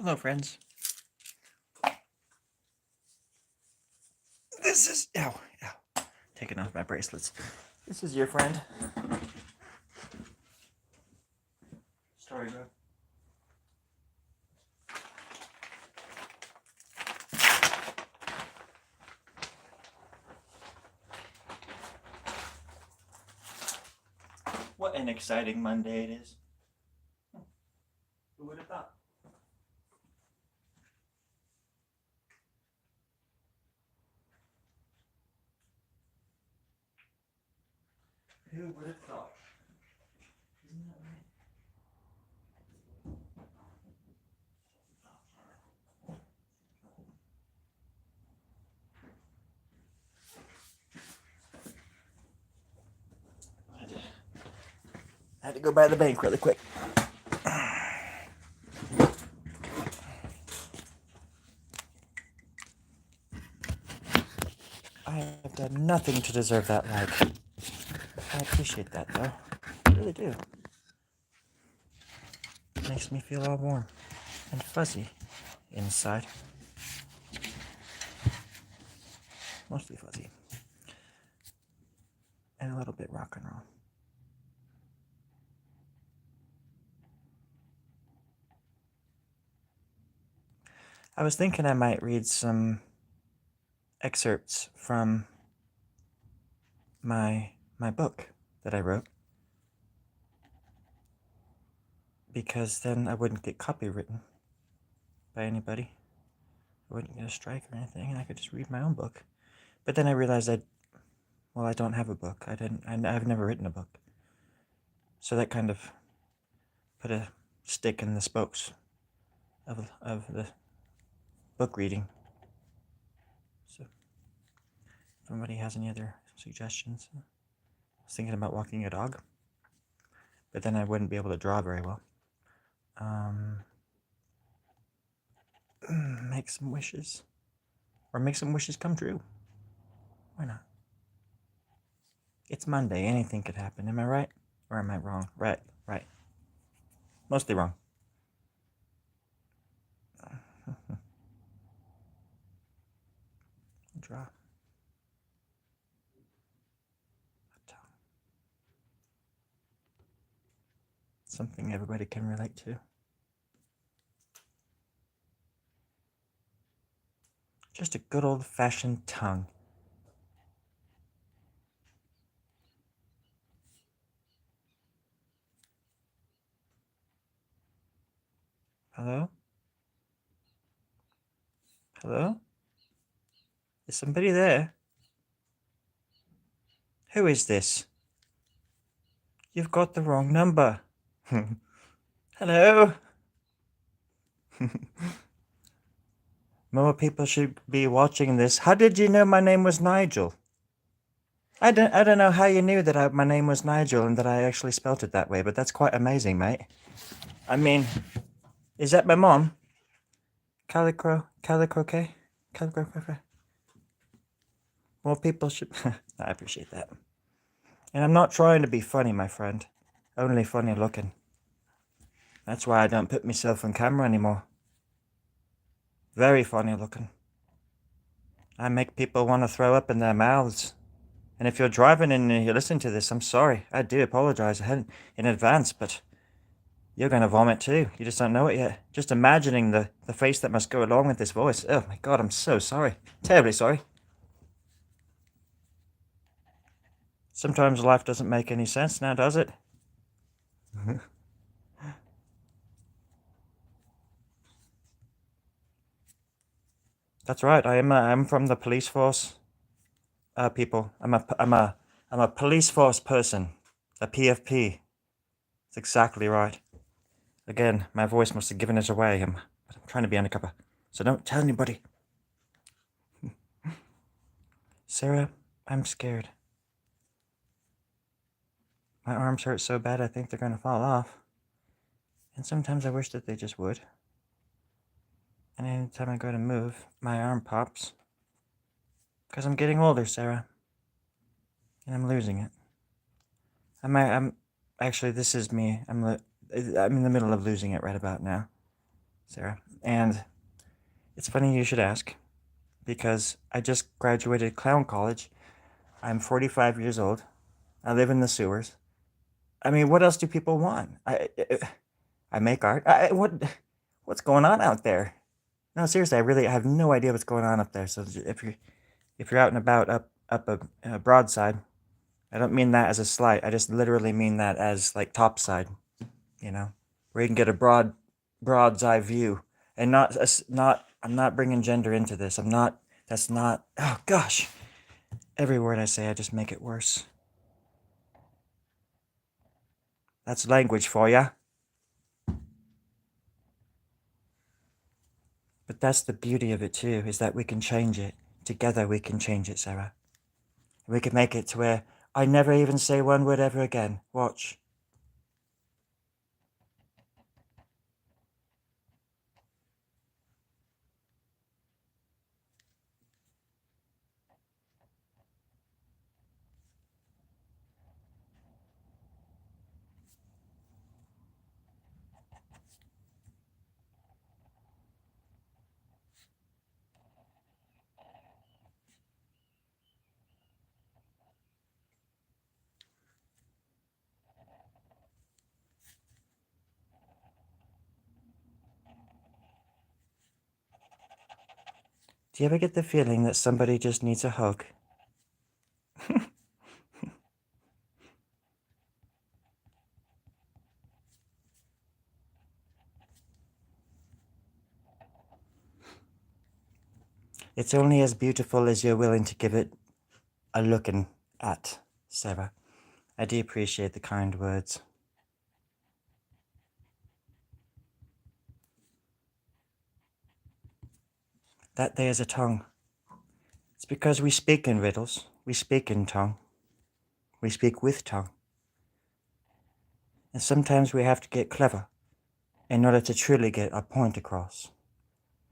Hello, friends. This is taking off my bracelets. This is your friend. Storybook. What an exciting Monday it is. Who would have thought? Who would have thought? Isn't that right? I had to go by the bank really quick. I have done nothing to deserve that like. I appreciate that though. I really do. It makes me feel all warm and fuzzy inside. Mostly fuzzy. And a little bit rock and roll. I was thinking I might read some excerpts from my book that I wrote, because then I wouldn't get copywritten by anybody. I wouldn't get a strike or anything, and I could just read my own book. But then I realized I don't have a book. I've never written a book. So that kind of put a stick in the spokes of the book reading. So if anybody has any other suggestions, I was thinking about walking a dog, but then I wouldn't be able to draw very well. Make some wishes. Or make some wishes come true. Why not? It's Monday. Anything could happen. Am I right? Or am I wrong? Right. Mostly wrong. Draw. A tongue. Something everybody can relate to. Just a good old-fashioned tongue. Hello? Hello? Is somebody there? Who is this? You've got the wrong number. Hello? More people should be watching this. How did you know my name was Nigel? I don't know how you knew that my name was Nigel and that I actually spelt it that way, but that's quite amazing, mate. I mean, is that my mom? Calico K? Calico K? More people should... I appreciate that. And I'm not trying to be funny, my friend. Only funny looking. That's why I don't put myself on camera anymore. Very funny looking. I make people want to throw up in their mouths. And if you're driving and you're listening to this, I'm sorry. I do apologize ahead in advance, but you're going to vomit too. You just don't know it yet. Just imagining the face that must go along with this voice. Oh my God, I'm so sorry. Terribly sorry. Sometimes life doesn't make any sense now, does it? That's right. I'm from the police force. People. I'm a police force person. A PFP. That's exactly right. Again, my voice must have given it away. But I'm trying to be undercover, so don't tell anybody. Sarah, I'm scared. My arms hurt so bad I think they're gonna fall off. And sometimes I wish that they just would. And anytime I go to move, my arm pops. Because I'm getting older, Sarah. And I'm losing it. I'm actually, this is me. I'm in the middle of losing it right about now. Sarah. And it's funny you should ask, because I just graduated clown college. I'm 45 years old. I live in the sewers. I mean, what else do people want? I make art. What's going on out there? No, seriously, I have no idea what's going on up there. So if you're out and about up a broadside, I don't mean that as a slight. I just literally mean that as like topside, where you can get a broad's eye view, and not. I'm not bringing gender into this. I'm not. That's not. Oh gosh, every word I say, I just make it worse. That's language for ya. But that's the beauty of it too, is that we can change it. Together we can change it, Sarah. We can make it to where I never even say one word ever again. Watch. Do you ever get the feeling that somebody just needs a hug? It's only as beautiful as you're willing to give it a looking at, Sarah. I do appreciate the kind words. That there's a tongue. It's because we speak in riddles. We speak in tongue. We speak with tongue. And sometimes we have to get clever in order to truly get our point across.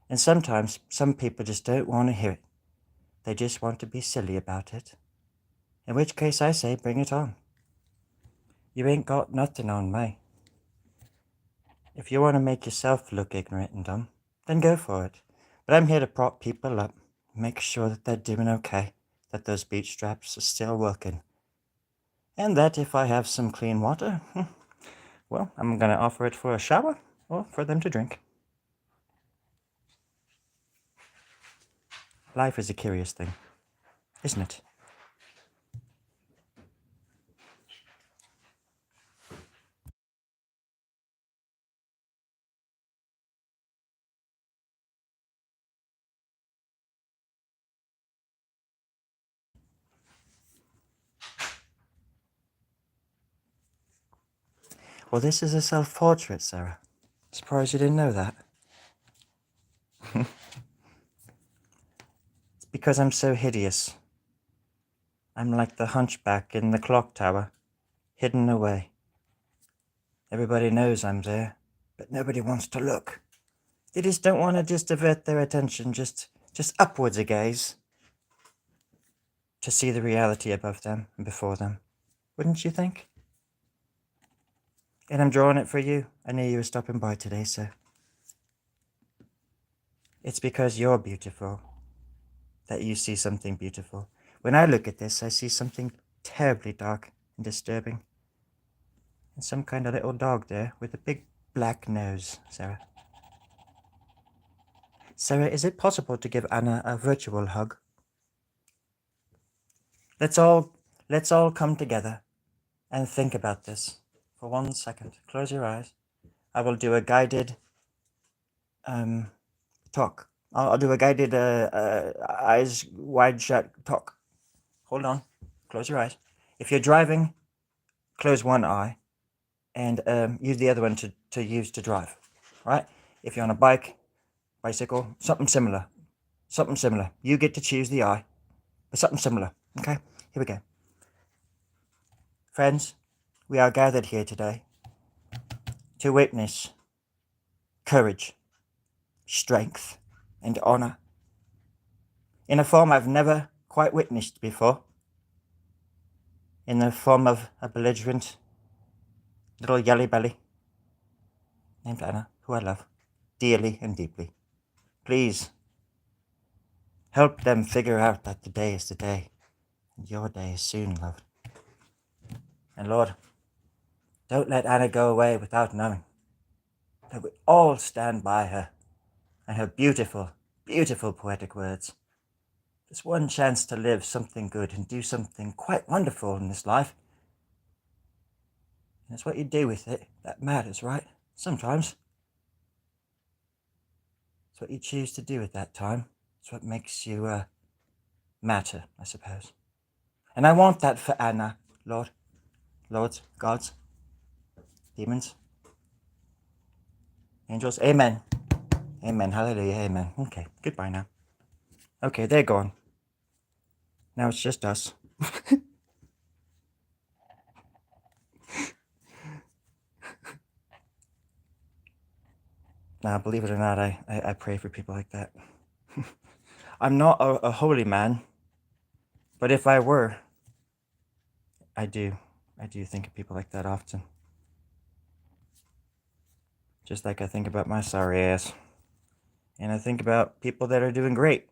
And sometimes some people just don't want to hear it. They just want to be silly about it. In which case I say, bring it on. You ain't got nothing on me. If you want to make yourself look ignorant and dumb, then go for it. But I'm here to prop people up, make sure that they're doing okay, that those beach straps are still working. And that if I have some clean water, well, I'm going to offer it for a shower or for them to drink. Life is a curious thing, isn't it? Well, this is a self-portrait, Sarah. Surprised you didn't know that. It's because I'm so hideous. I'm like the hunchback in the clock tower, hidden away. Everybody knows I'm there, but nobody wants to look. They just don't want to just divert their attention, just upwards a gaze, to see the reality above them and before them. Wouldn't you think? And I'm drawing it for you. I knew you were stopping by today, so. It's because you're beautiful that you see something beautiful. When I look at this, I see something terribly dark and disturbing. And some kind of little dog there with a big black nose, Sarah. Sarah, is it possible to give Anna a virtual hug? Let's all come together and think about this for 1 second. Close your eyes. I will do a guided talk. I'll do a guided eyes wide shut talk. Hold on. Close your eyes. If you're driving, close one eye and use the other one to use to drive. Right? If you're on a bicycle, something similar. Something similar. You get to choose the eye, but something similar. Okay? Here we go. Friends, we are gathered here today to witness courage, strength, and honor in a form I've never quite witnessed before, in the form of a belligerent little yelly belly named Anna, who I love. dearly and deeply. Please help them figure out that today is the day, and your day is soon, love. And Lord, don't let Anna go away without knowing that we all stand by her and her beautiful, beautiful poetic words. There's one chance to live something good and do something quite wonderful in this life. And it's what you do with it that matters, right? Sometimes. It's what you choose to do at that time. It's what makes you, matter, I suppose. And I want that for Anna, Lord. Lords, gods, demons, angels. Amen. Amen. Hallelujah. Amen. Okay, goodbye now. Okay, they're gone. Now it's just us. Now, believe it or not, I pray for people like that. I'm not a holy man, but if I were, I do think of people like that often. Just like I think about my sorry ass. And I think about people that are doing great,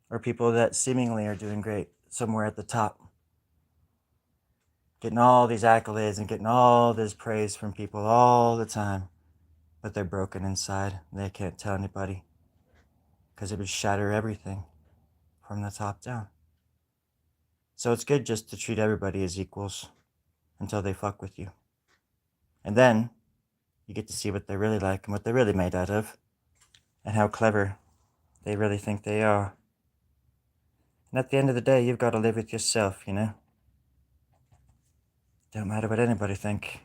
or people that seemingly are doing great somewhere at the top, getting all these accolades and getting all this praise from people all the time, but they're broken inside. They can't tell anybody because it would shatter everything from the top down. So it's good just to treat everybody as equals until they fuck with you. And then you get to see what they're really like and what they're really made out of and how clever they really think they are. And at the end of the day, you've got to live with yourself, you know? Don't matter what anybody think.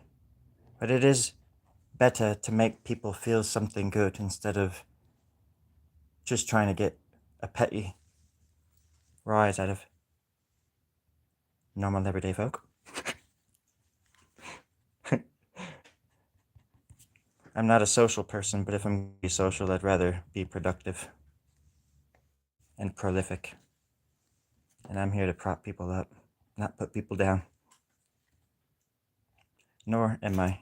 But it is better to make people feel something good instead of just trying to get a petty rise out of normal everyday folk. I'm not a social person, but if I'm going to be social, I'd rather be productive and prolific. And I'm here to prop people up, not put people down. Nor am I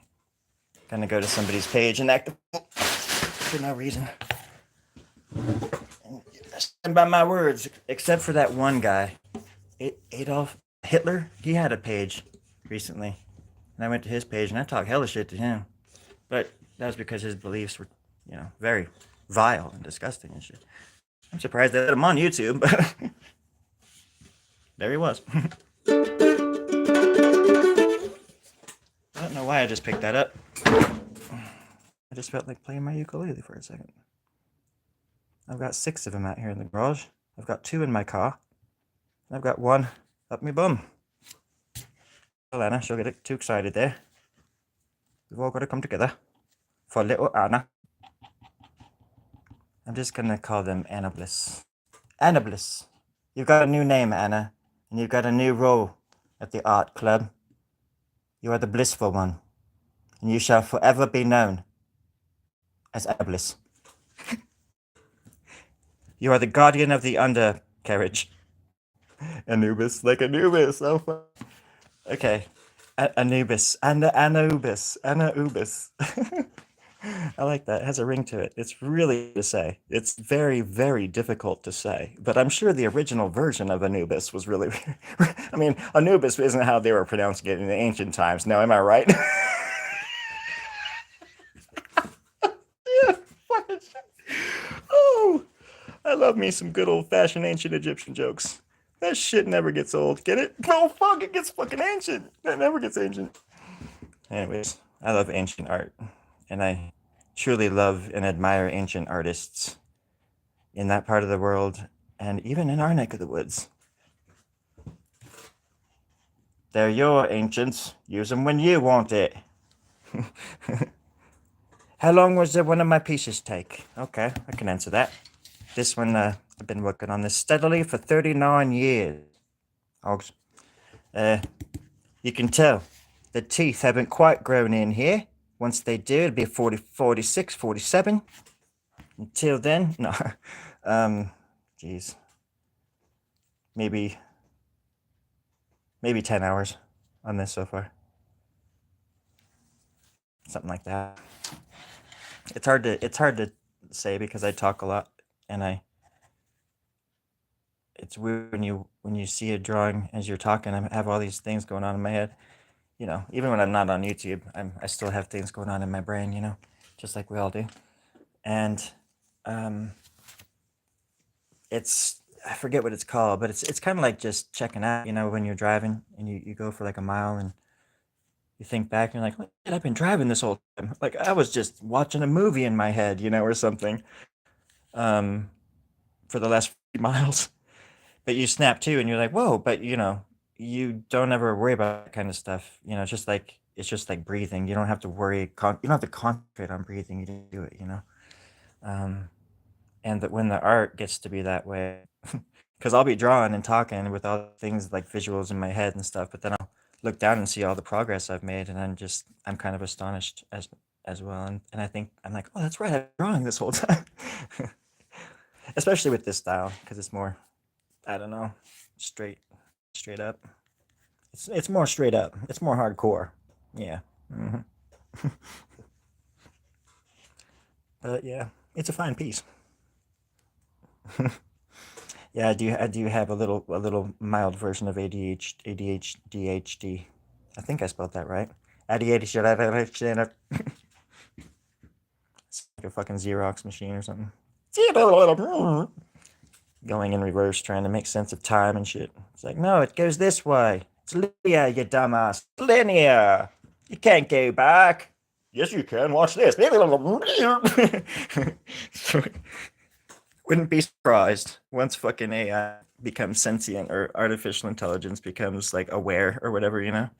gonna go to somebody's page and act for no reason. And I stand by my words, except for that one guy, Adolf Hitler. He had a page recently, and I went to his page and I talked hella shit to him. But that was because his beliefs were, very vile and disgusting and shit. I'm surprised they let him on YouTube, but there he was. I don't know why I just picked that up. I just felt like playing my ukulele for a second. I've got 6 of them out here in the garage. I've got 2 in my car. And I've got 1 up my bum. Well, Anna, she'll get too excited there. We've all got to come together for little Anna. I'm just gonna call them Anna Bliss. Anna Bliss. You've got a new name, Anna, and you've got a new role at the art club. You are the blissful one, and you shall forever be known as Anna Bliss. You are the guardian of the undercarriage. Anubis, like Anubis. Oh, fuck. Okay. Anubis. Anubis. Anubis. I like that. It has a ring to it. It's really to say. It's very, very difficult to say. But I'm sure the original version of Anubis was really. I mean, Anubis isn't how they were pronouncing it in the ancient times. No, am I right? Yeah, fucking shit. Oh, I love me some good old fashioned ancient Egyptian jokes. That shit never gets old. Get it? No, fuck, it gets fucking ancient. That never gets ancient. Anyways, I love ancient art. And I truly love and admire ancient artists in that part of the world and even in our neck of the woods. They're your ancients. Use them when you want it. How long was one of my pieces take? Okay, I can answer that. This one, I've been working on this steadily for 39 years. Hogs. You can tell the teeth haven't quite grown in here. Once they do, it'll be 40, 46, 47. Until then, no. Geez. Maybe 10 hours on this so far. Something like that. It's hard to say because I talk a lot, and it's weird when you see a drawing as you're talking. I have all these things going on in my head. Even when I'm not on YouTube, I still have things going on in my brain. Just like we all do. And um, it's I forget what it's called, but it's kind of like just checking out. When you're driving and you go for like a mile and you think back and you're like, "What? I've been driving this whole time. Like I was just watching a movie in my head, or something." Um, for the last few miles. But you snap to and you're like, whoa, but you don't ever worry about that kind of stuff. It's just like breathing. You don't have to you don't have to concentrate on breathing. You just do it. Um, and that when the art gets to be that way, because I'll be drawing and talking with all the things like visuals in my head and stuff, but then I'll look down and see all the progress I've made, and I'm kind of astonished as well. And I think I'm like, oh, that's right, I've been drawing this whole time. Especially with this style, because it's more, I don't know, straight straight up. It's more straight up. It's more hardcore. Yeah. hmm But yeah, it's a fine piece. Yeah, I do have a little mild version of ADHD. I think I spelled that right. ADHD. It's like a fucking Xerox machine or something. Going in reverse, trying to make sense of time and shit. It's like, no, it goes this way. It's linear, you dumbass. Linear. You can't go back. Yes, you can. Watch this. Wouldn't be surprised once fucking AI becomes sentient or artificial intelligence becomes like aware or whatever. We're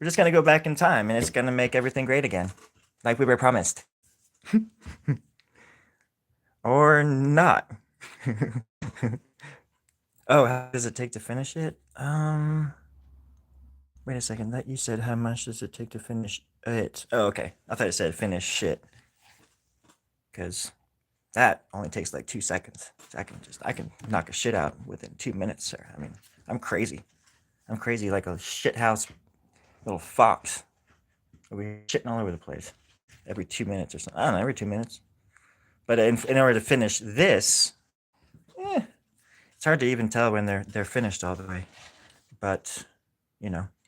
just gonna go back in time and it's gonna make everything great again. Like we were promised. Or not. Oh, how does it take to finish it? Wait a second. That you said how much does it take to finish it? Oh, okay. I thought it said finish shit. Because that only takes like 2 seconds. I can knock a shit out within 2 minutes, sir. I mean, I'm crazy. I'm crazy like a shithouse little fox. We're shitting all over the place every 2 minutes or something. I don't know, every 2 minutes. But in order to finish this, eh, it's hard to even tell when they're finished all the way. But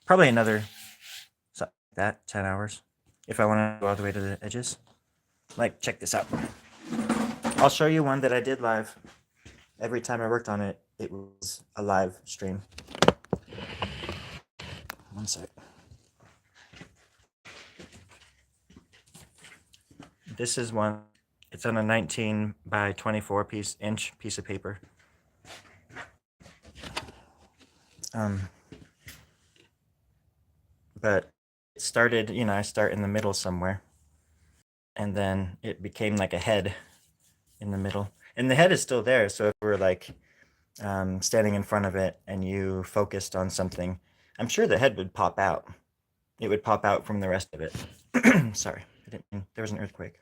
probably another something like that 10 hours if I want to go all the way to the edges. Like, check this out. I'll show you one that I did live. Every time I worked on it, it was a live stream. One sec. This is one. It's on a 19 by 24 inch piece of paper. But it started, I start in the middle somewhere. And then it became like a head in the middle. And the head is still there. So if we're like standing in front of it and you focused on something, I'm sure the head would pop out. It would pop out from the rest of it. Sorry, there was an earthquake.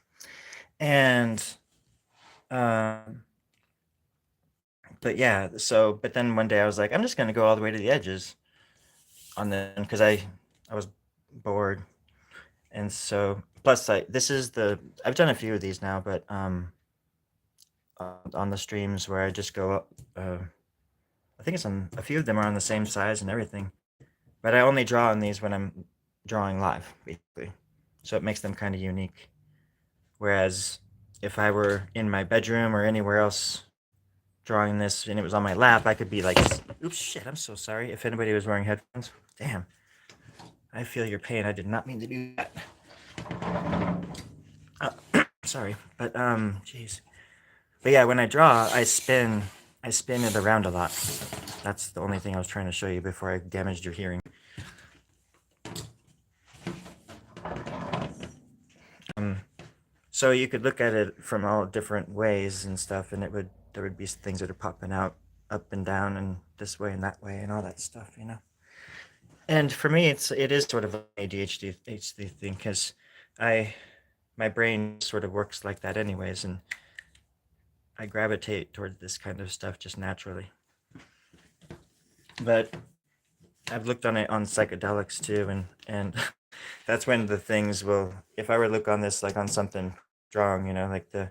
And, um, but yeah, but then one day I was like, I'm just going to go all the way to the edges on the, because I was bored. And so, plus, I've done a few of these now, but on the streams where I just go up, I think a few of them are on the same size and everything. But I only draw on these when I'm drawing live, basically. So it makes them kind of unique. Whereas if I were in my bedroom or anywhere else drawing this and it was on my lap, I could be like, oops, shit, I'm so sorry. If anybody was wearing headphones, damn. I feel your pain. I did not mean to do that. Sorry, but jeez. But yeah, when I draw, I spin it around a lot. That's the only thing I was trying to show you before I damaged your hearing. So you could look at it from all different ways and stuff, and there would be things that are popping out up and down and this way and that way and all that stuff. And for me, it is sort of an ADHD thing because my brain sort of works like that anyways, and I gravitate toward this kind of stuff just naturally. But I've looked on it on psychedelics too, and that's when the things will. If I were to look on this like on something drawing, you know, like the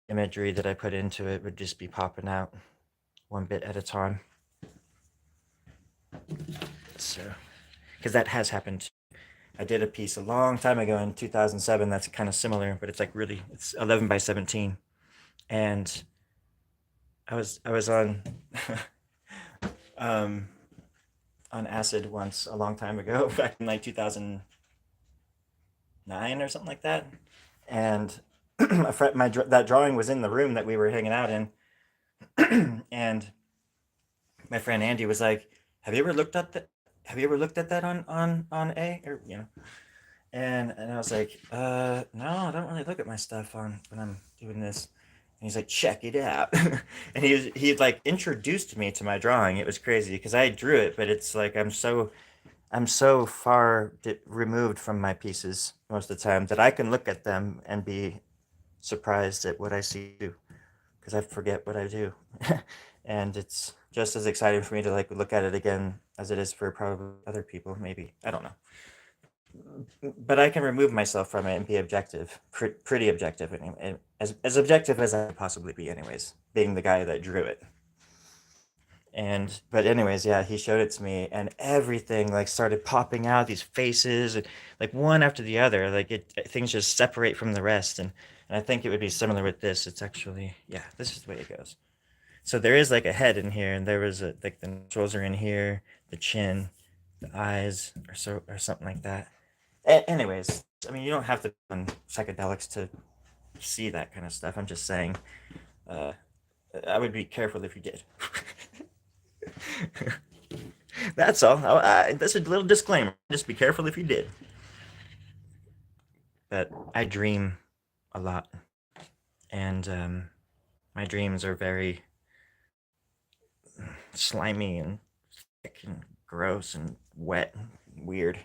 imagery that I put into it would just be popping out one bit at a time. So, because that has happened. I did a piece a long time ago in 2007 that's kind of similar, but it's like really, it's 11 by 17. And I was um, on acid once a long time ago, back in like 2009 or something like that. And a friend, that drawing was in the room that we were hanging out in, and my friend Andy was like, "Have you ever looked at that? Have you ever looked at that on A or you know?" And I was like, no, I don't really look at my stuff on when I'm doing this." And he's like, "Check it out." And he had like introduced me to my drawing. It was crazy because I drew it, but it's like I'm so far removed from my pieces most of the time that I can look at them and be surprised at what I see because I forget what I do. And it's just as exciting for me to like look at it again as it is for probably other people, maybe. I don't know. But I can remove myself from it and be objective, pretty objective, and as objective as I could possibly be, anyways, being the guy that drew it. And but anyways, yeah, he showed it to me, and everything like started popping out, these faces, and like one after the other, like things just separate from the rest, and I think it would be similar with this. It's actually, yeah, this is the way it goes. So there is like a head in here, and there was a like the nostrils are in here, the chin, the eyes, or something like that. Anyways, I mean, you don't have to on psychedelics to see that kind of stuff. I'm just saying, uh, I would be careful if you did. That's all. That's a little disclaimer. Just be careful if you did. But I dream a lot, and my dreams are very slimy and thick and gross and wet and weird,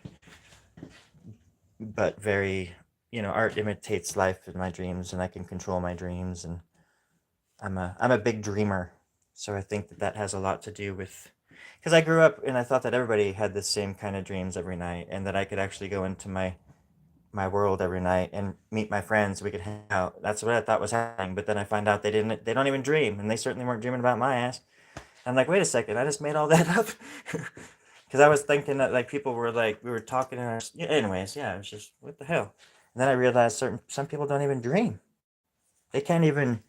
but very, art imitates life in my dreams, and I can control my dreams, and I'm a big dreamer, so I think that has a lot to do with because I grew up and I thought that everybody had the same kind of dreams every night, and that I could actually go into my world every night and meet my friends. We could hang out. That's what I thought was happening. But then I find out they didn't. They don't even dream, and they certainly weren't dreaming about my ass. I'm like, wait a second, I just made all that up. Because I was thinking that like people were like we were talking in our. Yeah, anyways, yeah, it was just what the hell. And then I realized some people don't even dream. They can't even.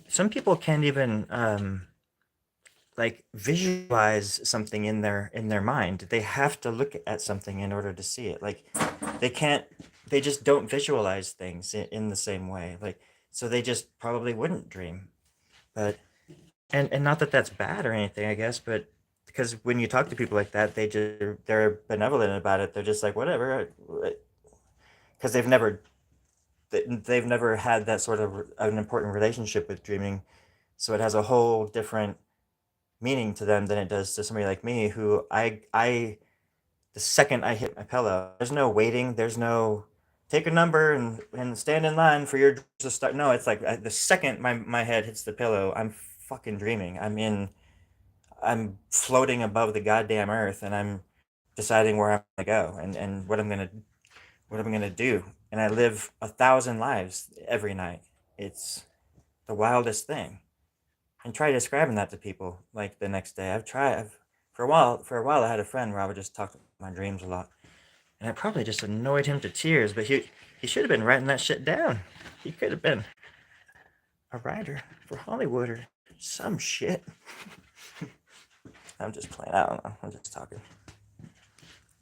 Some people can't even like visualize something in their mind. They have to look at something in order to see it. Like they can't. They just don't visualize things in the same way. Like so, they just probably wouldn't dream. But and not that that's bad or anything, I guess, but because when you talk to people like that, they're benevolent about it. They're just like whatever, because they've never had that sort of an important relationship with dreaming, so it has a whole different meaning to them than it does to somebody like me who I the second I hit my pillow, there's no waiting, there's no take a number and stand in line for your dreams to start. No, it's like the second my head hits the pillow, I'm fucking dreaming. I'm floating above the goddamn earth, and I'm deciding where I'm gonna go and what I'm gonna do. And I live 1,000 lives every night. It's the wildest thing. And try describing that to people like the next day. For a while I had a friend where I would just talk about my dreams a lot. And I probably just annoyed him to tears, but he should have been writing that shit down. He could have been a writer for Hollywood or some shit. I'm just playing. I don't know. I'm just talking.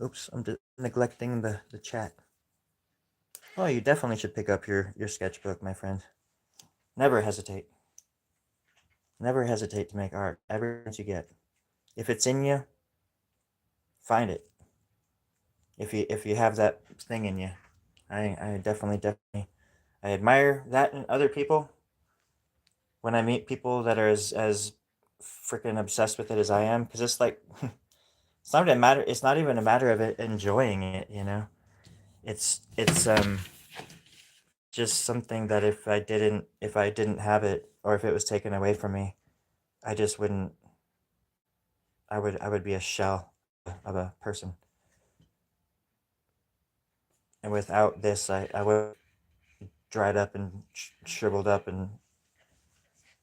Oops, I'm neglecting the chat. Oh, you definitely should pick up your sketchbook, my friend. Never hesitate. Never hesitate to make art. Every chance you get. If it's in you, find it. If you have that thing in you, I definitely I admire that in other people. When I meet people that are as freaking obsessed with it as I am, because it's like it's not even a matter of it enjoying it, you know. It's just something that if I didn't have it, or if it was taken away from me, I just wouldn't. I would be a shell of a person, and without this, I would dried up and shriveled up and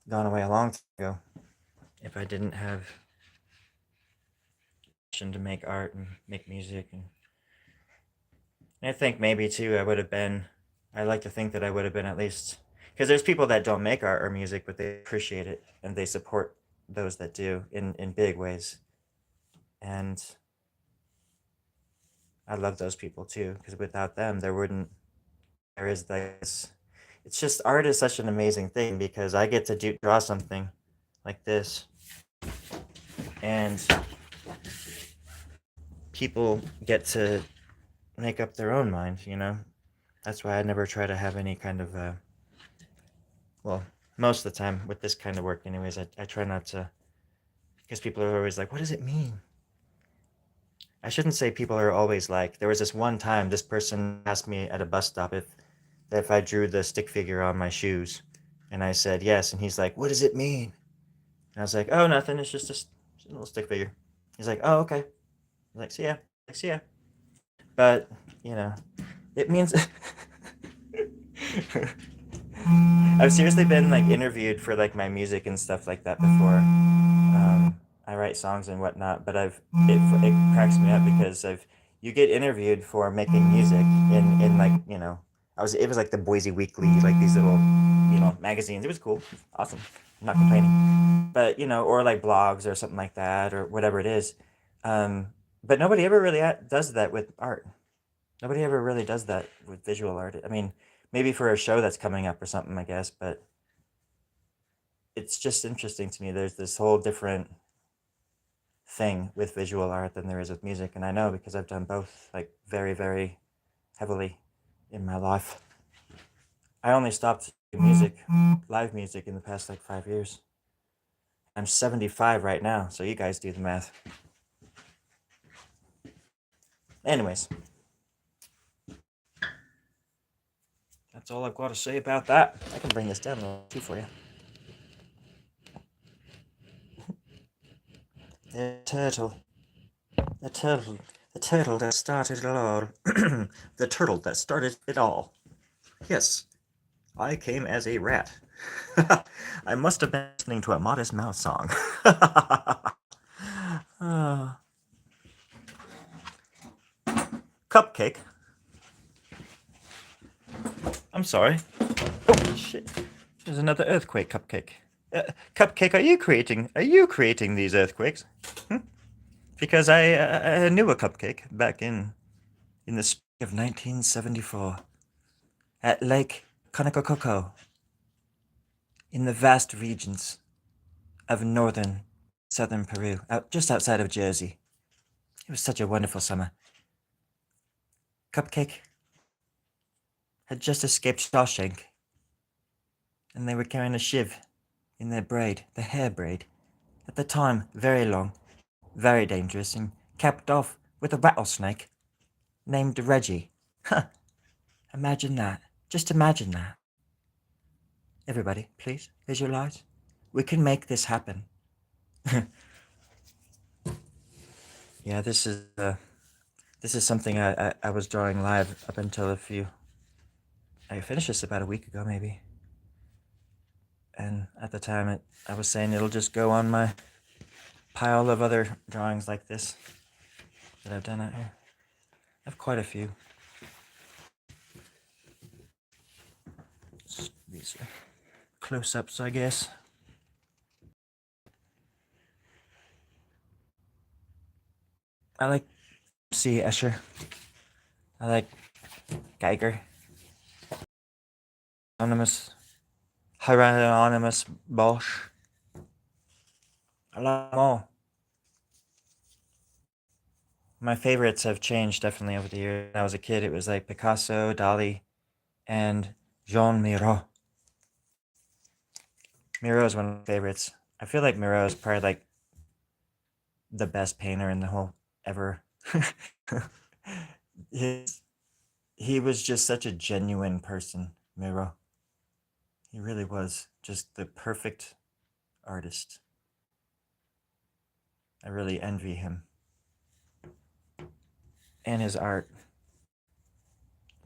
gone away a long time ago if I didn't have passion to make art and make music. And I think maybe too I would have been. I like to think that I would have been at least because there's people that don't make art or music, but they appreciate it and they support those that do in big ways. And I love those people too because without them, there wouldn't. There is this. It's just art is such an amazing thing because I get to draw something like this, and people get to make up their own mind. You know, that's why I never try to have any kind of well, most of the time with this kind of work, anyways, I try not to because people are always like, "What does it mean?" I shouldn't say people are always like. There was this one time this person asked me at a bus stop if I drew the stick figure on my shoes, and I said yes, and he's like, "What does it mean?" And I was like, "Oh, nothing. It's just a little stick figure." He's like, "Oh, okay." I was like, "See ya." Like, "See ya." But you know, it means I've seriously been like interviewed for like my music and stuff like that before. I write songs and whatnot, but it cracks me up because I've you get interviewed for making music in like it was like the Boise Weekly, like these little magazines. It was cool, awesome. I'm not complaining, but or like blogs or something like that or whatever it is. Um, but nobody ever really does that with art. Nobody ever really does that with visual art. I mean, maybe for a show that's coming up or something, I guess, but it's just interesting to me. There's this whole different thing with visual art than there is with music, and I know because I've done both like very, very heavily in my life. I only stopped doing music, live music, in the past like 5 years. I'm 75 right now, so you guys do the math. Anyways, that's all I've got to say about that. I can bring this down a little too for you. The turtle. The turtle. The turtle that started it all. The turtle that started it all. Yes, I came as a rat. I must have been listening to a Modest Mouse song. Cupcake. I'm sorry. Oh shit! There's another earthquake, Cupcake. Cupcake, Are you creating these earthquakes? Hmm? Because I knew a Cupcake back in the spring of 1974 at Lake Conocococo in the vast regions of northern southern Peru, just outside of Jersey. It was such a wonderful summer. Cupcake had just escaped Shawshank, and they were carrying a shiv in their braid, the hair braid. At the time, very long, very dangerous, and capped off with a rattlesnake named Reggie. Huh, imagine that. Just imagine that. Everybody, please, visualize. We can make this happen. Yeah, this is something I was drawing live up until I finished this about a week ago, maybe. And at the time, I was saying it'll just go on my pile of other drawings like this that I've done out here. I have quite a few. These are close-ups, I guess. I like C. Escher. I like Geiger. Hieronymus Bosch. I love them all. My favorites have changed definitely over the years. When I was a kid, it was like Picasso, Dali, and Jean Miro. Miro is one of my favorites. I feel like Miro is probably like the best painter in the whole ever. He was just such a genuine person, Miro. He really was just the perfect artist. I really envy him and his art.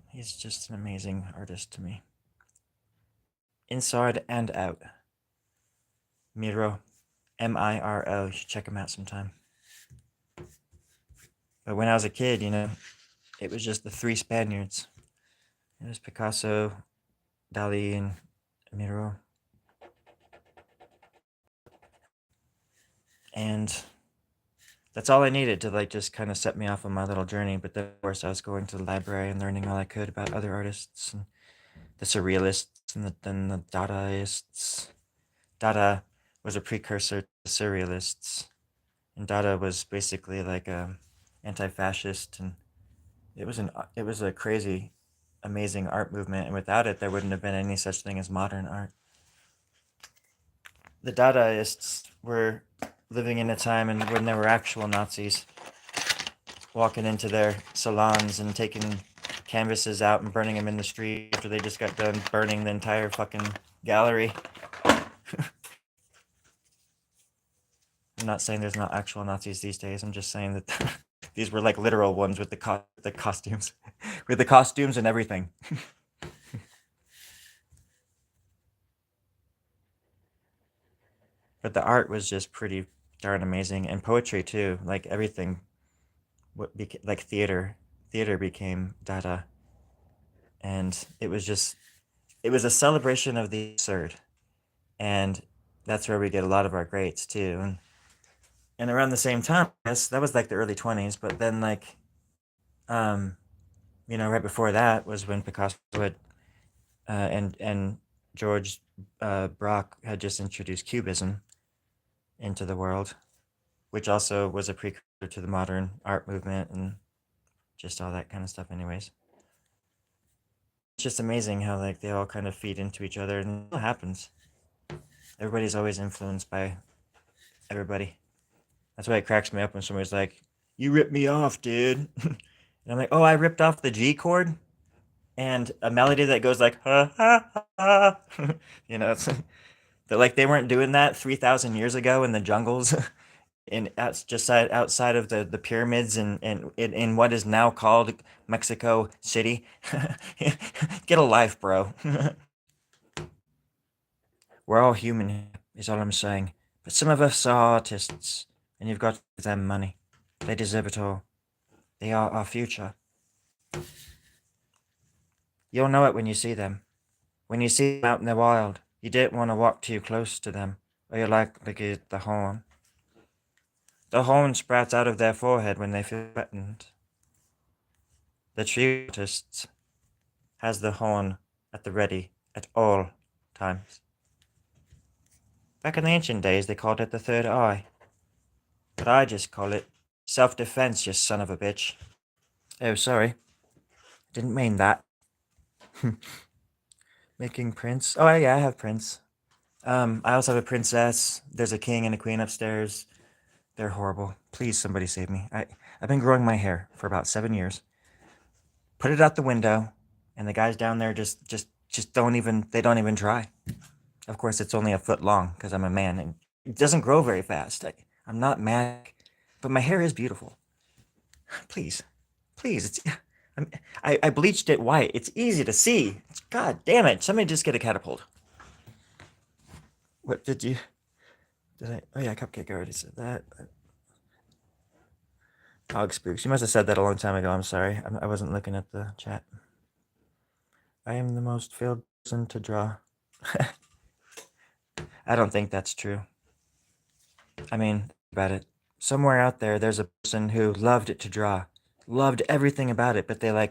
He's just an amazing artist to me. inside and out. Miro, Miro. You should check him out sometime. But when I was a kid, it was just the three Spaniards. It was Picasso, Dali, and Miro. And that's all I needed to like just kind of set me off on my little journey. But then, of course, I was going to the library and learning all I could about other artists and the surrealists and then the Dadaists. Dada was a precursor to surrealists, and Dada was basically like a anti-fascist, and it was a crazy, amazing art movement. And without it, there wouldn't have been any such thing as modern art. The Dadaists were living in a time when there were actual Nazis walking into their salons and taking canvases out and burning them in the street after they just got done burning the entire fucking gallery. I'm not saying there's not actual Nazis these days. I'm just saying that these were like literal ones with the costumes, with the costumes and everything. But the art was just pretty darn amazing, and poetry too. Like everything, like theater became Dada, and it was a celebration of the absurd, and that's where we get a lot of our greats too. And around the same time, yes, that was like the early 20s, but then like um right before that was when Picasso had and George Braque had just introduced Cubism into the world, which also was a precursor to the modern art movement and just all that kind of stuff. Anyways, it's just amazing how like they all kind of feed into each other, and it still happens. Everybody's always influenced by everybody. That's why it cracks me up when somebody's like, "You ripped me off, dude," and I'm like, "Oh, I ripped off the G chord." And a melody that goes like ha ha ha, it's that like they weren't doing that 3,000 years ago in the jungles, in just outside of the pyramids and in what is now called Mexico City. Get a life, bro. We're all human, is all I'm saying. But some of us are artists, and you've got to give them money. They deserve it all. They are our future. You'll know it when you see them. When you see them out in the wild, you don't want to walk too close to them, or you're likely to get the horn. The horn sprouts out of their forehead when they feel threatened. The true artist has the horn at the ready at all times. Back in the ancient days, they called it the third eye. But I just call it self-defense, you son of a bitch. Oh, sorry. Didn't mean that. Making prints. Oh, yeah, I have prints. I also have a princess. There's a king and a queen upstairs. They're horrible. Please, somebody save me. I've been growing my hair for about 7 years. Put it out the window, and the guys down there just don't even try. Of course, it's only a foot long because I'm a man, and it doesn't grow very fast. I'm not mad, but my hair is beautiful. Please, it's. I bleached it white. It's easy to see. God damn it! Somebody just get a catapult. What did you? Did I? Oh yeah, Cupcake already said that. Hog spooks. You must have said that a long time ago. I'm sorry. I wasn't looking at the chat. I am the most failed person to draw. I don't think that's true. I mean, about it. Somewhere out there, there's a person who loved it to draw, loved everything about it, but they I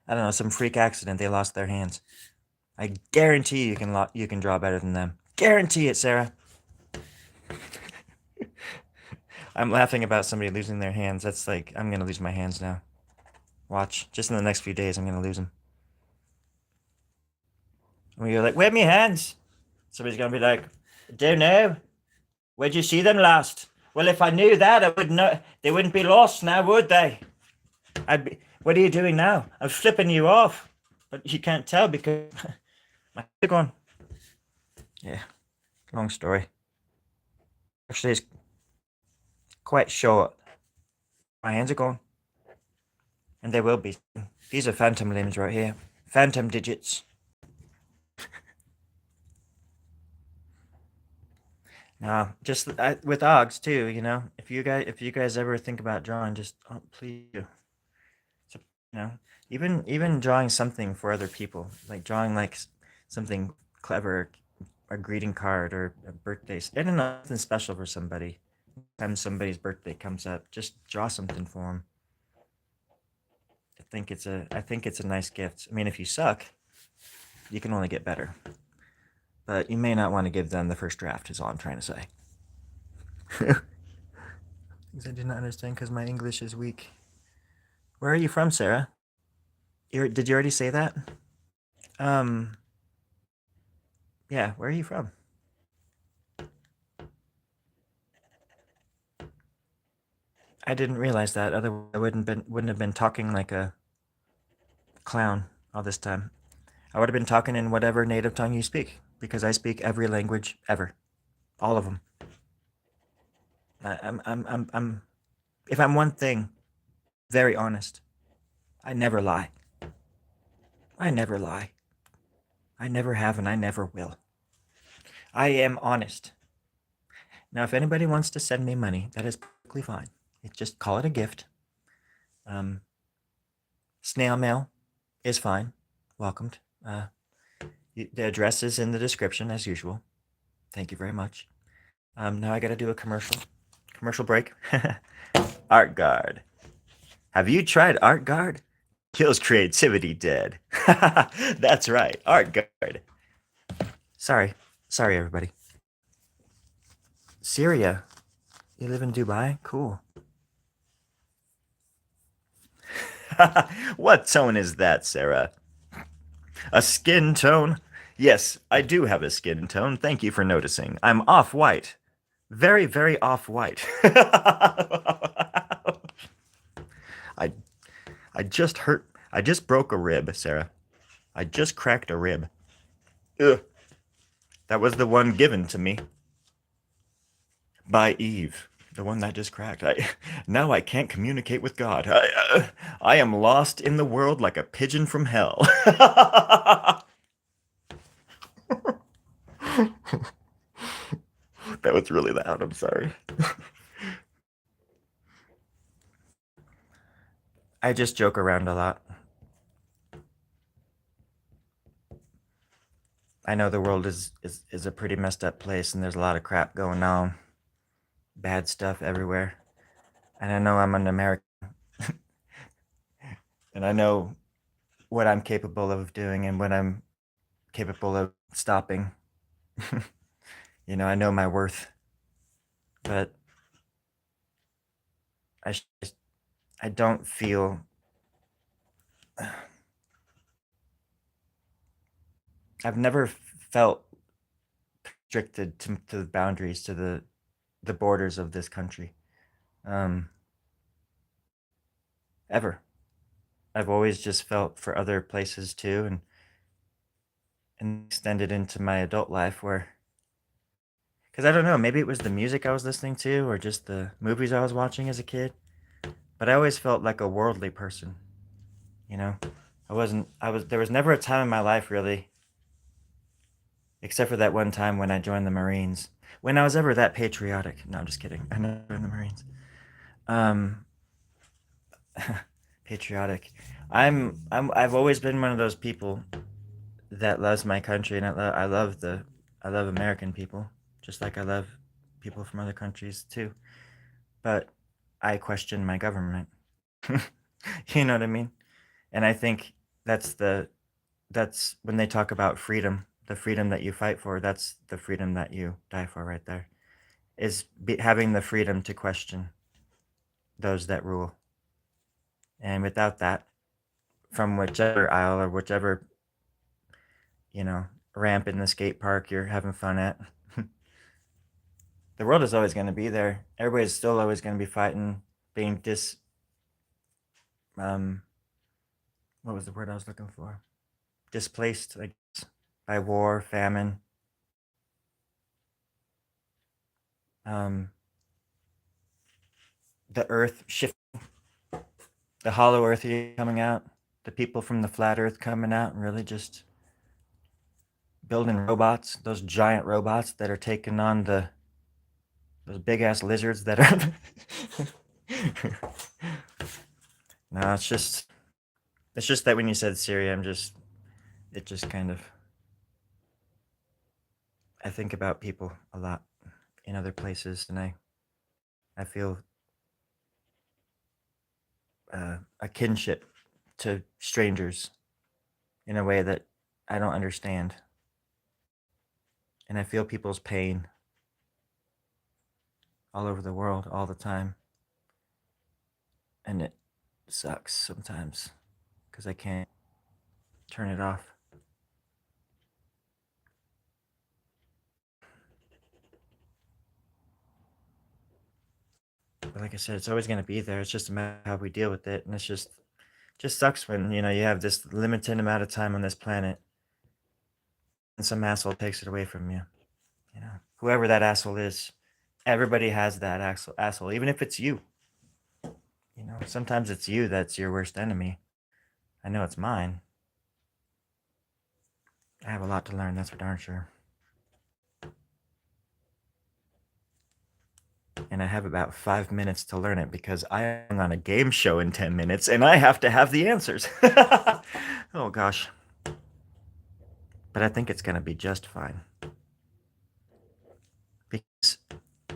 don't know, some freak accident, they lost their hands. I guarantee you can draw better than them. Guarantee it, Sarah. I'm laughing about somebody losing their hands. That's like, I'm gonna lose my hands now. Watch. Just in the next few days, I'm gonna lose them. When you're like, where are my hands? Somebody's gonna be like, don't know. Where'd you see them last? Well, if I knew that, I would know. They wouldn't be lost now, would they? What are you doing now? I'm flipping you off. But you can't tell because my hands are gone. Yeah, long story. Actually, it's quite short. My hands are gone. And they will be. These are phantom limbs right here. Phantom digits. Just with Oggs too. If you guys ever think about drawing, just please do. So, even drawing something for other people, like drawing like something clever, a greeting card or a birthday, and nothing special for somebody. Time somebody's birthday comes up, just draw something for them. I think it's a nice gift. I mean, if you suck, you can only get better. But you may not want to give them the first draft. Is all I'm trying to say. Things I did not understand because my English is weak. Where are you from, Sarah? Did you already say that? Um, yeah. Where are you from? I didn't realize that. Otherwise, I wouldn't have been talking like a clown all this time. I would have been talking in whatever native tongue you speak because I speak every language ever, all of them. I'm. If I'm one thing, very honest. I never lie. I never lie. I never have, and I never will. I am honest. Now, if anybody wants to send me money, that is perfectly fine. Just call it a gift. Um, Snail mail is fine. Welcomed. The address is in the description as usual. Thank you very much. Now I got to do a commercial. Commercial break. ArtGuard. Have you tried ArtGuard? Kills creativity dead. That's right. ArtGuard. Sorry. Sorry, everybody. Syria. You live in Dubai? Cool. What tone is that, Sarah? A skin tone? Yes, I do have a skin tone. Thank you for noticing. I'm off white. Very, very off white. I I just hurt. I just broke a rib, Sarah. I just cracked a rib. Ugh. That was the one given to me by Eve. The one that just cracked. Now I can't communicate with God. I am lost in the world like a pigeon from hell. That was really loud. I'm sorry. I just joke around a lot. I know the world is a pretty messed up place, and there's a lot of crap going on, bad stuff everywhere. And I know I'm an American, and I know what I'm capable of doing and what I'm capable of stopping. I know my worth, but I I don't feel. I've never felt restricted to the boundaries, to the borders of this country, um, ever. I've always just felt for other places too, and extended into my adult life where, because I don't know, maybe it was the music I was listening to or just the movies I was watching as a kid, but I always felt like a worldly person. You know, there was never a time in my life really, except for that one time when I joined the Marines. When I was ever that patriotic. No, I'm just kidding. I never joined the Marines. Um, Patriotic. I've always been one of those people that loves my country, and I love American people, just like I love people from other countries too. But I question my government. You know what I mean? And I think that's the that's when they talk about freedom, the freedom that you fight for, that's the freedom that you die for right there. Having the freedom to question those that rule. And without that, from whichever aisle or whichever, you know, ramp in the skate park you're having fun at, the world is always going to be there. Everybody's still always going to be fighting, being um, what was the word I was looking for? Displaced, I guess, by war, famine, um, the earth shifting, the hollow earth coming out, the people from the flat earth coming out and really just building robots, those giant robots that are taking on Those big ass lizards that are. No, it's just that when you said Syria, it just kind of, I think about people a lot in other places, and I feel a kinship to strangers in a way that I don't understand, and I feel people's pain all over the world all the time, and it sucks sometimes because I can't turn it off. But like I said, it's always going to be there. It's just a matter of how we deal with it, and it's just sucks when you have this limited amount of time on this planet, and some asshole takes it away from you. Whoever that asshole is, everybody has that asshole, even if it's you. Sometimes it's you that's your worst enemy. I know it's mine. I have a lot to learn, that's for darn sure. And I have about 5 minutes to learn it because I am on a game show in 10 minutes and I have to have the answers. Oh gosh. But I think it's going to be just fine. Because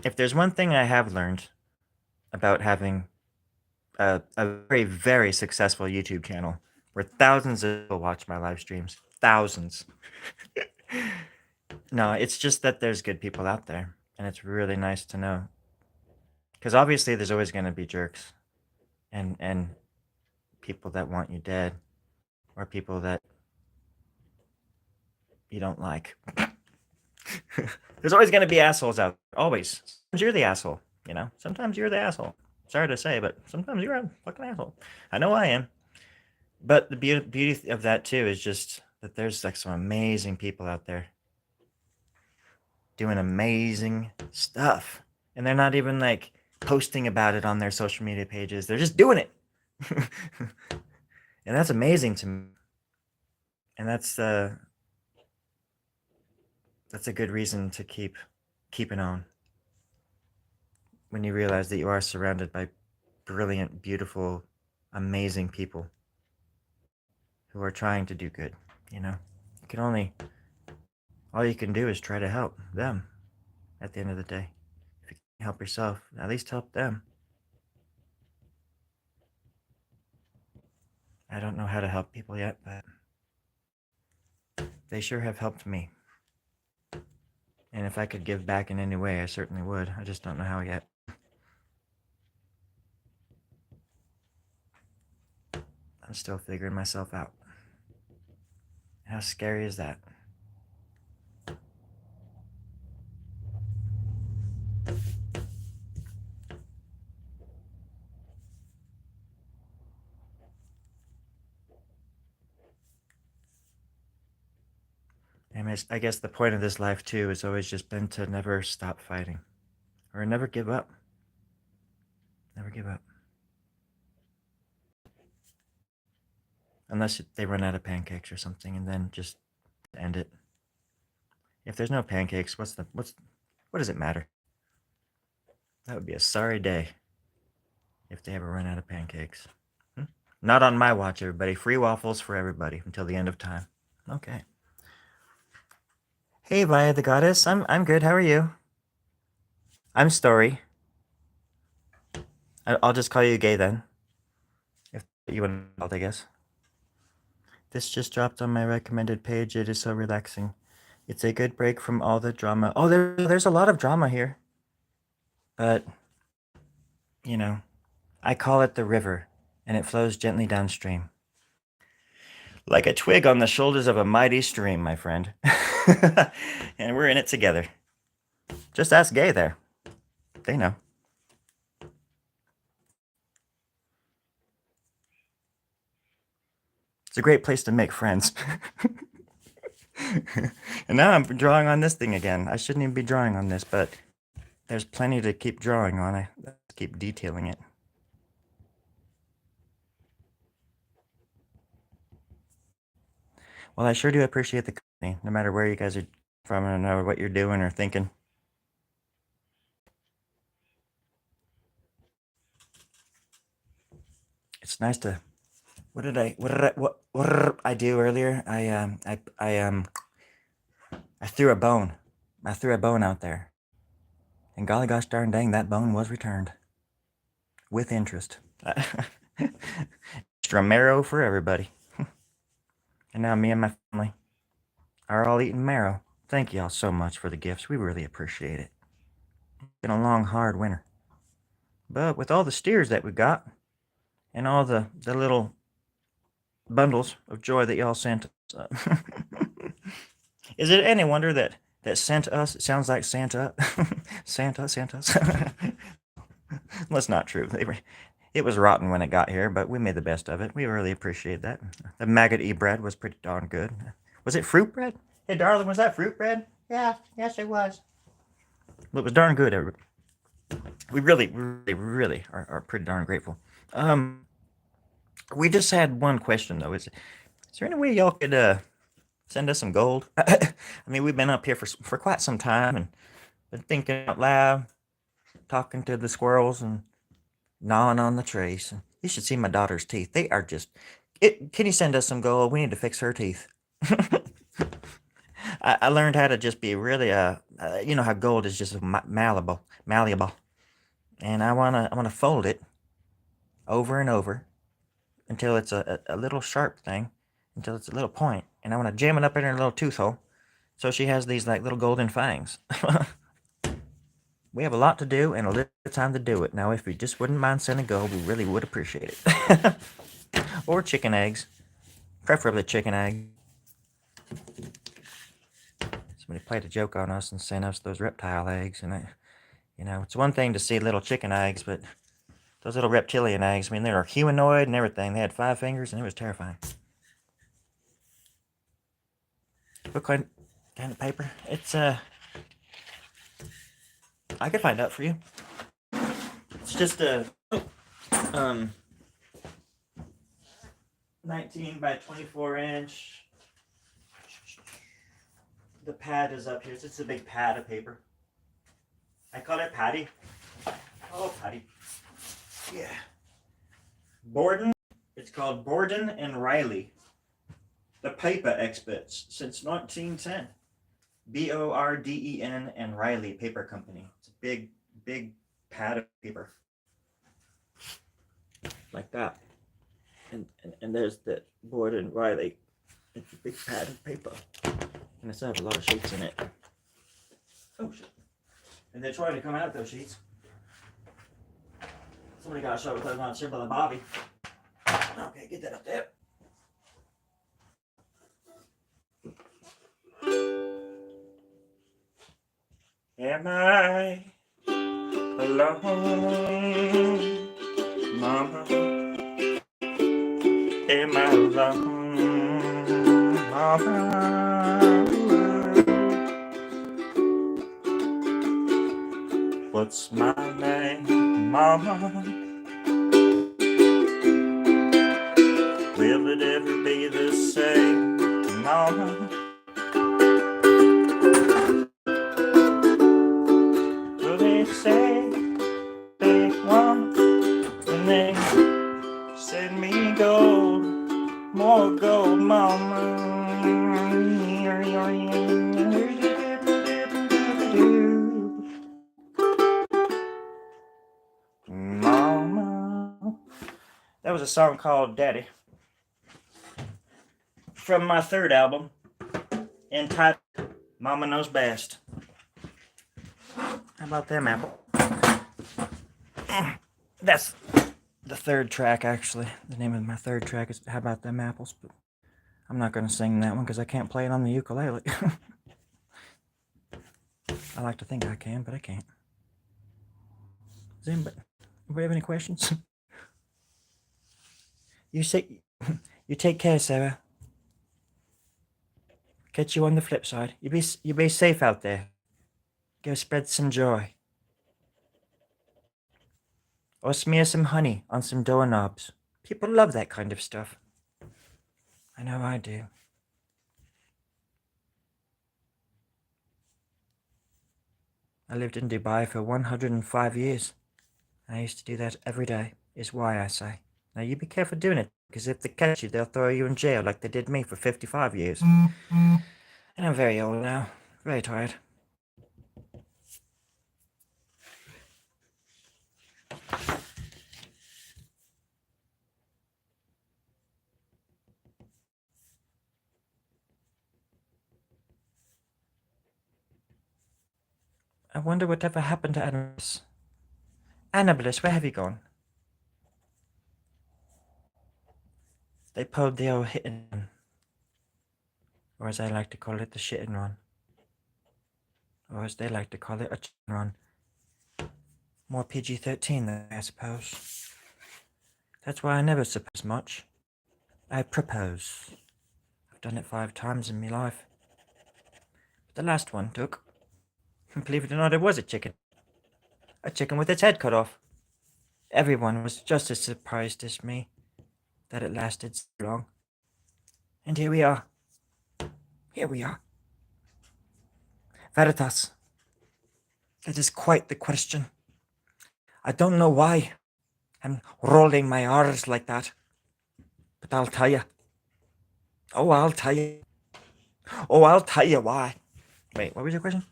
if there's one thing I have learned about having a very, very successful YouTube channel where thousands of people watch my live streams, thousands. No, it's just that there's good people out there, and it's really nice to know. Because obviously, there's always going to be jerks, and people that want you dead, or people that you don't like. There's always going to be assholes out there. Always. Sometimes you're the asshole. Sometimes you're the asshole. Sorry to say, but sometimes you're a fucking asshole. I know I am. But the beauty of that too is just that there's like some amazing people out there doing amazing stuff, and they're not even like posting about it on their social media pages. They're just doing it. And that's amazing to me. And that's a good reason to keeping on. When you realize that you are surrounded by brilliant, beautiful, amazing people who are trying to do good, all you can do is try to help them at the end of the day. If you can help yourself, at least help them. I don't know how to help people yet, but they sure have helped me. And if I could give back in any way, I certainly would. I just don't know how yet. I'm still figuring myself out. How scary is that? And I guess the point of this life too has always just been to never stop fighting, or never give up. Never give up. Unless they run out of pancakes or something, and then just end it. If there's no pancakes, what does it matter? That would be a sorry day if they ever run out of pancakes. Not on my watch, everybody. Free waffles for everybody until the end of time. Okay. Hey, Via the Goddess. I'm good. How are you? I'm Story. I'll just call you Gay then. If you want to, I guess. This just dropped on my recommended page. It is so relaxing. It's a good break from all the drama. Oh, there's a lot of drama here. But, I call it the river, and it flows gently downstream. Like a twig on the shoulders of a mighty stream, my friend. And we're in it together. Just ask Gay there. They know. It's a great place to make friends. And now I'm drawing on this thing again. I shouldn't even be drawing on this, but there's plenty to keep drawing on. I keep detailing it. Well, I sure do appreciate the company, no matter where you guys are from or what you're doing or thinking. It's nice to. What did I do earlier? I threw a bone. I threw a bone out there, and golly gosh darn dang, that bone was returned with interest. Extra marrow for everybody. And now me and my family are all eating marrow. Thank y'all so much for the gifts. We really appreciate it. It's been a long, hard winter. But with all the steers that we got, and all the little bundles of joy that y'all sent us, is it any wonder that sent us, it sounds like Santa, Santa sent us? Well, that's not true. It was rotten when it got here, but we made the best of it. We really appreciate that. The maggot-y bread was pretty darn good. Was it fruit bread? Hey, darling, was that fruit bread? Yeah, yes, it was. Well, it was darn good. We really are pretty darn grateful. We just had one question, though. Is there any way y'all could send us some gold? I mean, we've been up here for quite some time and been thinking out loud, talking to the squirrels and gnawing on the trees. You should see my daughter's teeth. They are just. Can you send us some gold? We need to fix her teeth. I learned how to just be really you know how gold is just malleable, and I wanna fold it over and over until it's a little sharp thing, until it's a little point, and I wanna jam it up in her little tooth hole, so she has these like little golden fangs. We have a lot to do and a little time to do it. Now, if you just wouldn't mind sending gold, we really would appreciate it. Or chicken eggs, preferably chicken egg. Somebody played a joke on us and sent us those reptile eggs, and it's one thing to see little chicken eggs, but those little reptilian eggs, I mean, they were humanoid and everything. They had 5 fingers, and it was terrifying. What kind of paper? It's I could find out for you. It's just a 19 by 24 inch. The pad is up here. It's just a big pad of paper. I call it Patty. Oh, Patty. Yeah. Borden. It's called Borden and Riley. The paper experts since 1910. Borden and Riley Paper Company. It's a big pad of paper. Like that. And there's the Borden and Riley. It's a big pad of paper. And it's has a lot of sheets in it. Oh shit. And they're trying to come out of those sheets. Somebody got a shot with those on Simple and Bobby. Okay, get that up there. Am I alone, Mama? Am I alone, Mama? What's my name, Mama? Will it ever be the same, Mama? Will they say they want when they send me gold, more gold, Mama? Mama. That was a song called Daddy from my third album, entitled Mama Knows Best. How about them apple? That's the third track, actually. The name of my third track is How About Them Apples, but I'm not going to sing that one because I can't play it on the ukulele. I like to think I can, but I can't. Does anybody have any questions? You take care, Sarah. Catch you on the flip side. You be safe out there. Go spread some joy. Or smear some honey on some doorknobs. People love that kind of stuff. I know I do. I lived in Dubai for 105 years. I used to do that every day, is why I say. Now you be careful doing it, because if they catch you, they'll throw you in jail like they did me for 55 years. And I'm very old now, very tired. I wonder whatever happened to Annablis. Annablis, where have you gone? They pulled the old hit and run. Or as I like to call it, the shit and run. Or as they like to call it, a ch and run. More PG-13 I suppose. That's why I never suppose much. I propose. I've done it 5 times in my life. But the last one took. Believe it or not, it was a chicken. A chicken with its head cut off. Everyone was just as surprised as me that it lasted so long. And here we are. Here we are. Veritas. That is quite the question. I don't know why I'm rolling my R's like that. But I'll tell you. Oh, I'll tell you. Oh, I'll tell you why. Wait, what was your question?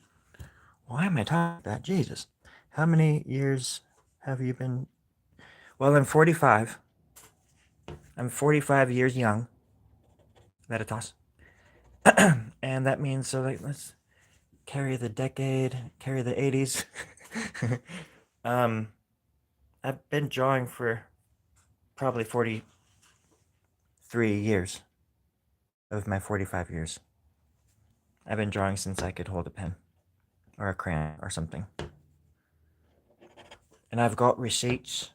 Why am I talking about that? Jesus. How many years have you been? Well, I'm 45. I'm 45 years young. Veritas. And that means, so like, let's carry the decade, carry the 80s. I've been drawing for probably 43 years of my 45 years. I've been drawing since I could hold a pen or a crayon or something. And I've got receipts.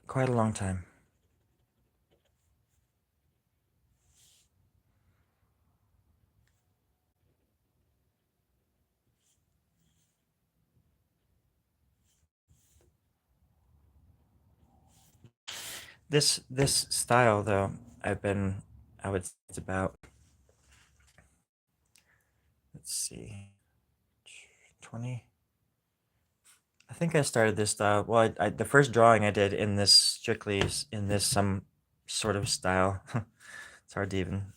Quite a long time. This style though, I would say it's about, let's see, 20. I think I started this style. Well, the first drawing I did in this strictly in this some sort of style. It's hard to even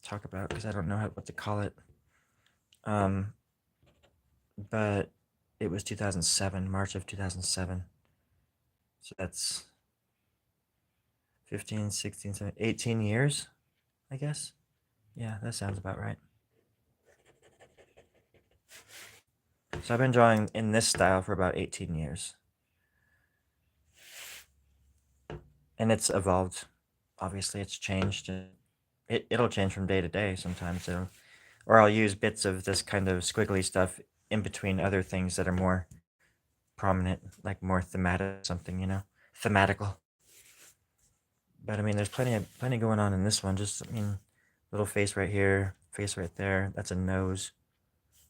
talk about because I don't know what to call it. But it was 2007, March of 2007. So that's 15, 16, 17, 18 years, I guess. Yeah, that sounds about right. So I've been drawing in this style for about 18 years. And it's evolved. Obviously, it's changed. It'll change from day to day sometimes. Or I'll use bits of this kind of squiggly stuff in between other things that are more prominent, like more thematic, something, thematical. But I mean, there's plenty going on in this one. Just, I mean, little face right here, face right there. That's a nose,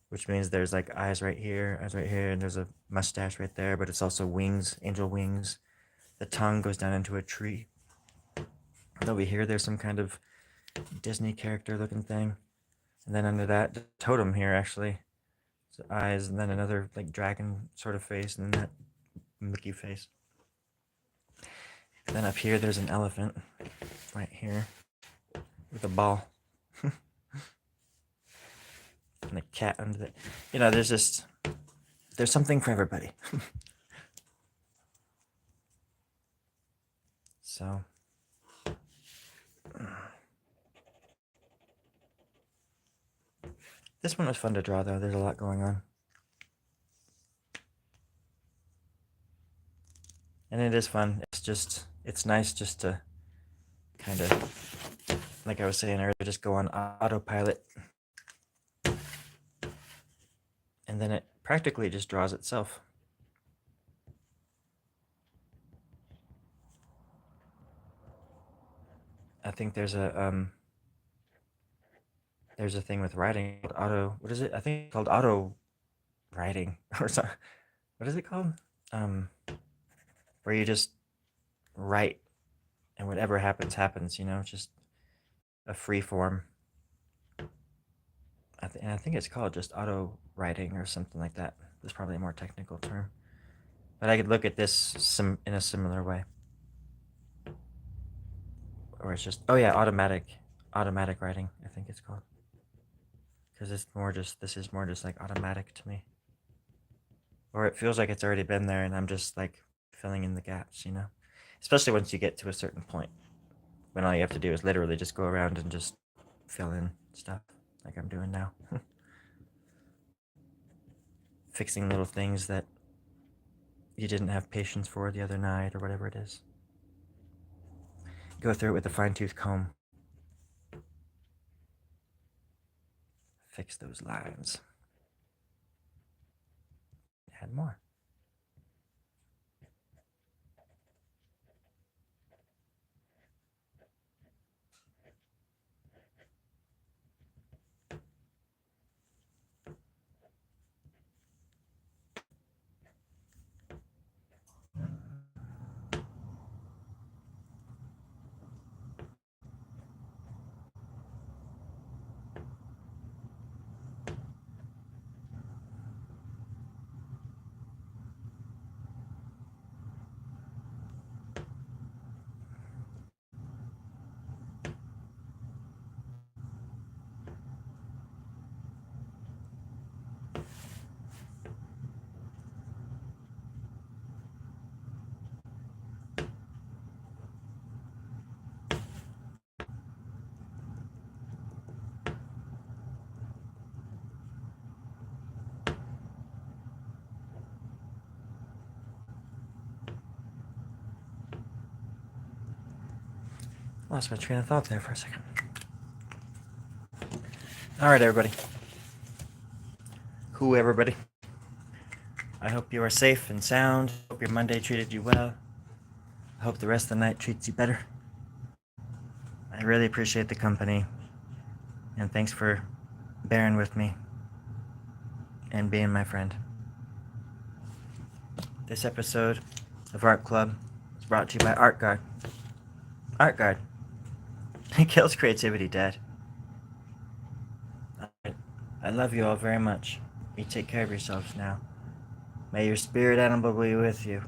which means there's like eyes right here, and there's a mustache right there. But it's also wings, angel wings. The tongue goes down into a tree. Over here, there's some kind of Disney character looking thing. And then under that, the totem here actually, so eyes, and then another like dragon sort of face, and then that Mickey face. And then up here, there's an elephant right here with a ball. And a cat under it. There's something for everybody. So this one was fun to draw though. There's a lot going on. And it is fun. It's nice just to kind of, like I was saying earlier, just go on autopilot. And then it practically just draws itself. I think there's a thing with writing called what is it? I think it's called auto writing or something. What is it called? Where you just write and whatever happens, just a free form. I think it's called just auto writing or something like that. There's probably a more technical term. But I could look at this in a similar way. Or it's just, oh yeah, automatic writing, I think it's called. Because this is more just like automatic to me. Or it feels like it's already been there and I'm just like filling in the gaps, you know? Especially once you get to a certain point when all you have to do is literally just go around and just fill in stuff like I'm doing now. Fixing little things that you didn't have patience for the other night or whatever it is. Go through it with a fine-tooth comb. Fix those lines. Add more. Lost my train of thought there for a second. All right, everybody. Cool, everybody. I hope you are safe and sound. Hope your Monday treated you well. I hope the rest of the night treats you better. I really appreciate the company. And thanks for bearing with me and being my friend. This episode of Art Club is brought to you by ArtGuard. ArtGuard. It kills creativity dead. I love you all very much. You take care of yourselves now. May your spirit animal be with you.